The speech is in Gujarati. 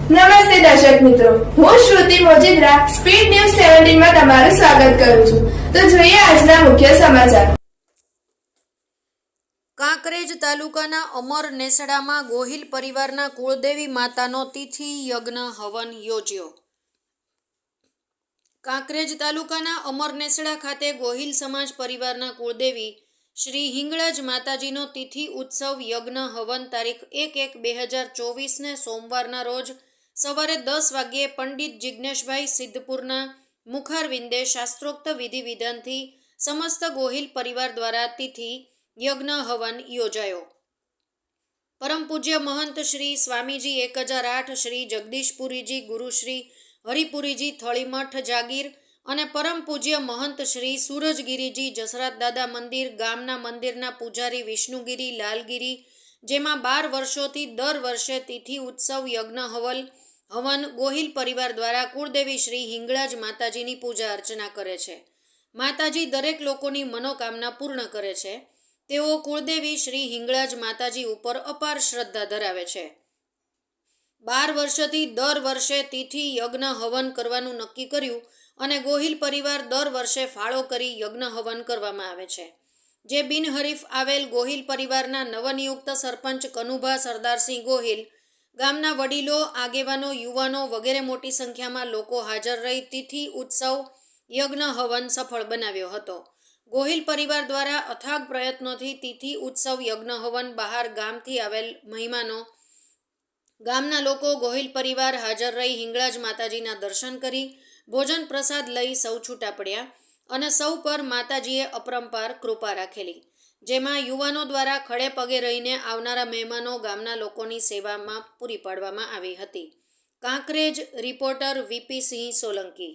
નમસ્તે દર્શક મિત્રો, હું શ્રુતિ મોજીદ્રા સ્પીડ ન્યૂઝ 17 માં તમારું સ્વાગત કરું છું. તો જોઈએ આજના મુખ્ય સમાચાર. કાંકરેજ તાલુકાના અમર નેસડામાં ગોહિલ પરિવારના કુળદેવી માતાનો તિથિ યજ્ઞ હવન યોજ્યો. કાંકરેજ તાલુકાના અમર નેસડા ખાતે ગોહિલ સમાજ પરિવારના કુળદેવી શ્રી હિંગળજ માતાજીનો તિથિ ઉત્સવ યજ્ઞ હવન તારીખ 1/1/2024 ને સોમવારના રોજ સવારે 10 વાગ્યે પંડિત જિજ્ઞેશભાઈ સિદ્ધપુરના મુખારવિંદે શાસ્ત્રોક્ત વિધિ વિધાનથી સમસ્ત ગોહિલ પરિવાર દ્વારા તિથિ યજ્ઞ હવન યોજાયો. પરમ પૂજ્ય મહંત શ્રી સ્વામીજી 1008 શ્રી જગદીશપુરીજી ગુરુશ્રી હરિપુરીજી થળીમઠ જાગીર અને પરમ પૂજ્ય મહંત શ્રી સૂરજગીરીજી જસરાત દાદા મંદિર ગામના મંદિરના પૂજારી વિષ્ણુગીરી લાલગીરી, જેમાં 12 વર્ષોથી દર વર્ષે તિથિ ઉત્સવ યજ્ઞ હવન ગોહિલ પરિવાર દ્વારા કુળદેવી શ્રી હિંગળાજ માતાજીની પૂજા અર્ચના કરે છે. માતાજી દરેક લોકોની મનોકામના પૂર્ણ કરે છે. તેઓ કુળદેવી શ્રી હિંગળાજ માતાજી ઉપર અપાર શ્રદ્ધા ધરાવે છે. 12 વર્ષથી દર વર્ષે તિથિ યજ્ઞ હવન કરવાનું નક્કી કર્યું અને ગોહિલ પરિવાર દર વર્ષે ફાળો કરી યજ્ઞ હવન કરવામાં આવે છે. જે બિનહરીફ આવેલ ગોહિલ પરિવારના નવનિયુક્ત સરપંચ કનુભા સરદારસિંહ ગોહિલ, ગામના વડીલો, આગેવાનો, યુવાનો વગેરે મોટી સંખ્યામાં લોકો હાજર રહી તિથિ ઉત્સવ યજ્ઞ હવન સફળ બનાવ્યો હતો. ગોહિલ પરિવાર દ્વારા અથાગ પ્રયત્નોથી તિથિ ઉત્સવ યજ્ઞ હવન બહાર ગામથી આવેલ મહેમાનો, ગામના લોકો, ગોહિલ પરિવાર હાજર રહી હિંગળાજ માતાજીના દર્શન કરી ભોજન પ્રસાદ લઈ સૌ છૂટા પડ્યા અને સૌ પર માતાજીએ અપરંપાર કૃપા રાખેલી. જેમાં યુવાનો દ્વારા ખડે પગે રહીને આવનારા મહેમાનો ગામના લોકોની સેવામાં પૂરી પાડવામાં આવી હતી. કાંકરેજ રિપોર્ટર વીપી સિંહ સોલંકી.